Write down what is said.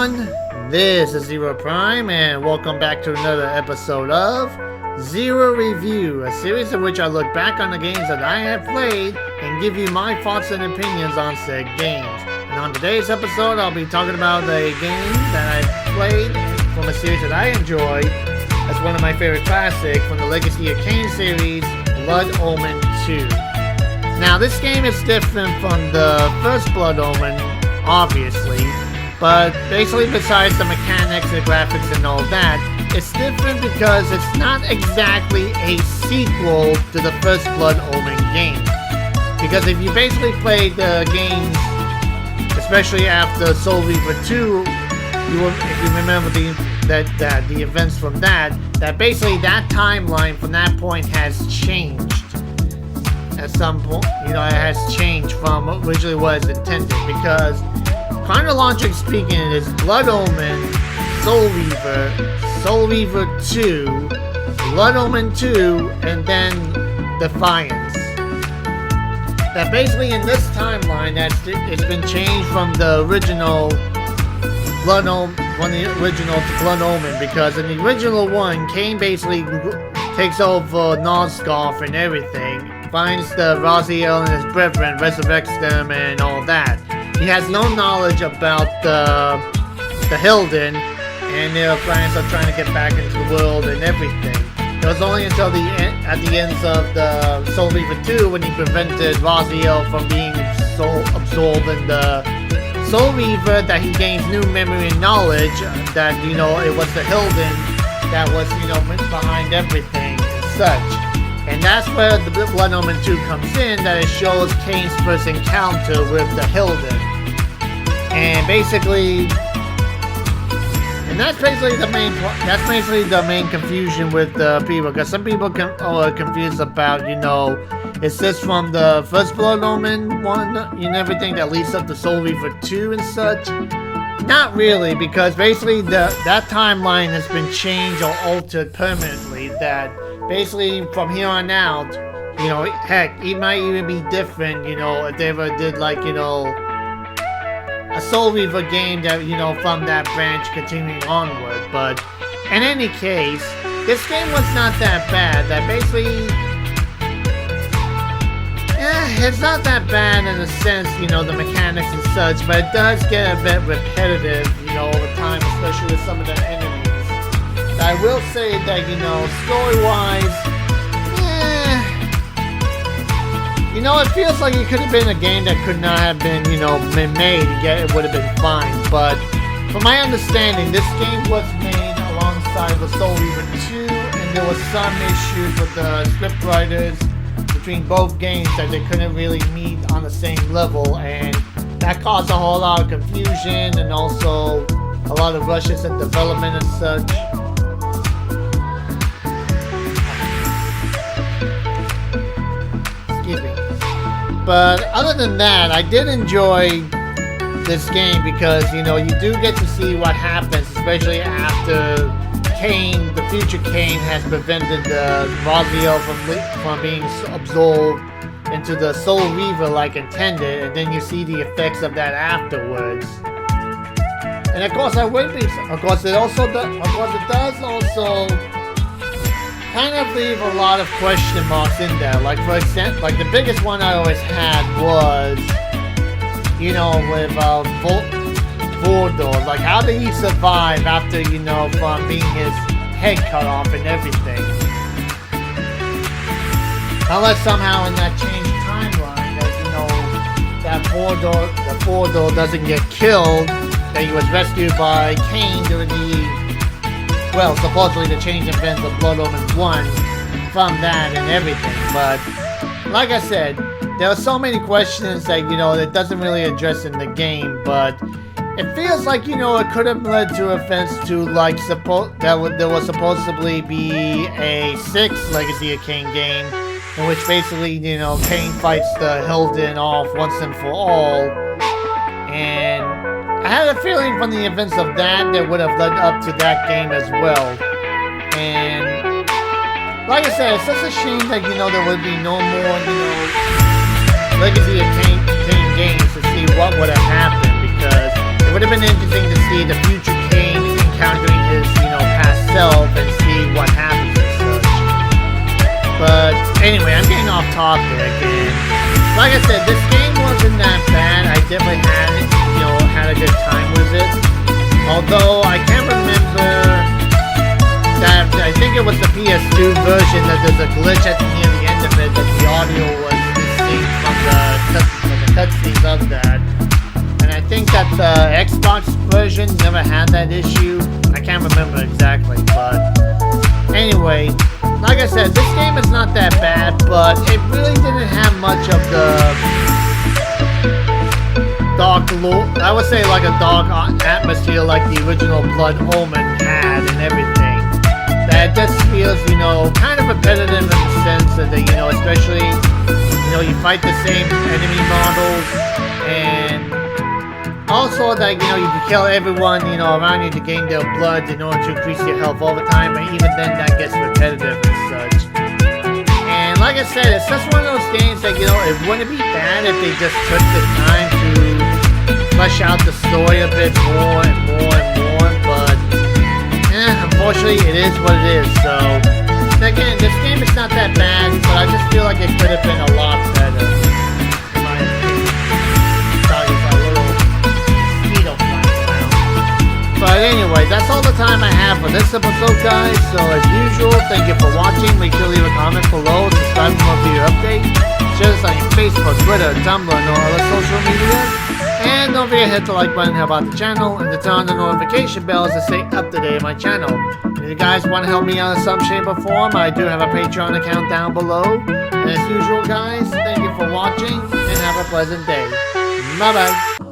everyone, this is Zero Prime and welcome back to another episode of Zero Review, a series in which I look back on the games that I have played and give you my thoughts and opinions on said games. And on today's episode, I'll be talking about a game that I played from a series that I enjoy as one of my favorite classics from the Legacy of Kain series, Blood Omen 2. Now, this game is different from the first Blood Omen, obviously, but basically besides the mechanics, the graphics, and all that, it's different because it's not exactly a sequel to the first Blood Omen game. Because if you basically played the games, especially after Soul Reaver 2, if you remember the events from that basically that timeline from that point has changed. At some point, it has changed from originally what it's intended, because chronologically speaking, it is Blood Omen, Soul Reaver 2, Blood Omen 2, and then Defiance. That basically in this timeline, it's been changed from the original Blood Omen, to Blood Omen, because in the original one, Kain basically takes over Nosgoth and everything, finds the Raziel and his brethren, resurrects them and all that. He has no knowledge about the Hilden and their plans of trying to get back into the world and everything. It was only until at the ends of the Soul Reaver 2 when he prevented Raziel from being so absorbed in the Soul Reaver that he gains new memory and knowledge that, it was the Hilden that was, behind everything and such. And that's where the Blood Omen 2 comes in, that it shows Kain's first encounter with the Hilden. And basically, that's basically the main confusion with the people, because some people are confused about, is this from the first Blood Omen 1 and everything that leads up to Soul Reaver 2 and such? Not really, because basically that timeline has been changed or altered permanently, that basically from here on out, heck, it might even be different, if they ever did a Soul Reaver game that, from that branch continuing onward. But in any case, this game was not that bad. That basically, it's not that bad in a sense, the mechanics and such, but it does get a bit repetitive, over time, especially with some of the enemies. I will say that, story-wise, it feels like it could have been a game that could not have been, been made, yet it would have been fine. But from my understanding, this game was made alongside the Soul Reaver 2, and there was some issues with the scriptwriters between both games that they couldn't really meet on the same level, and that caused a whole lot of confusion and also a lot of rushes in development and such. Excuse me. But other than that, I did enjoy this game because, you do get to see what happens, especially after Kain, the future Kain, has prevented the Raziel from being absorbed into the Soul Reaver like intended, and then you see the effects of that afterwards. And of course, it does also kind of leave a lot of question marks in there. Like, for example, the biggest one I always had was, with Vordor. Like, how did he survive after, from being his head cut off and everything? Unless somehow in that changed timeline that, that Vordor doesn't get killed, that he was rescued by Kain during supposedly the change events of Blood Omen 1 from that and everything. But, like I said, there are so many questions that, it doesn't really address in the game, but it feels like, it could have led to events to, there was supposedly be a 6th Legacy of Kain game, in which basically, Kain fights the Hilden off once and for all, and I had a feeling from the events of that would have led up to that game as well. And like I said, it's such a shame that, there would be no more, Legacy of Kain games to see what would have happened, because it would have been interesting to see the future Kane encountering his, past self and see what happens and such. But anyway, I'm getting off topic, and like I said, this game wasn't that bad. I definitely had a good time with it. Although I can't remember that, I think it was the PS2 version that there's a glitch near the end of it that the audio was distinct from the cutscenes of that. And I think that the Xbox version never had that issue. I can't remember exactly, but anyway, like I said, this game is not that bad, but it really didn't have much of the dark lore. I would say like a dark atmosphere like the original Blood Omen had and everything. That just feels, kind of repetitive in the sense that, especially, you fight the same enemy models, and also that, you can kill everyone, around you to gain their blood in order to increase your health over time, but even then that gets repetitive and such. And like I said, it's just one of those games that, it wouldn't be bad if they just took the time to flesh out the story a bit more and more and more, but unfortunately it is what it is. So again, this game is not that bad, but I just feel like it could have been a lot better, in my opinion. Sorry for a little mosquito flying around. But anyway, that's all the time I have for this episode, guys. So as usual, thank you for watching. Make sure to leave a comment below, subscribe for more video updates, share this on your Facebook, Twitter, Tumblr, and all other social media. And don't forget to hit the like button, help out the channel, and to turn on the notification bells to stay up to date on my channel. And if you guys want to help me out in some shape or form, I do have a Patreon account down below. And as usual, guys, thank you for watching, and have a pleasant day. Bye-bye.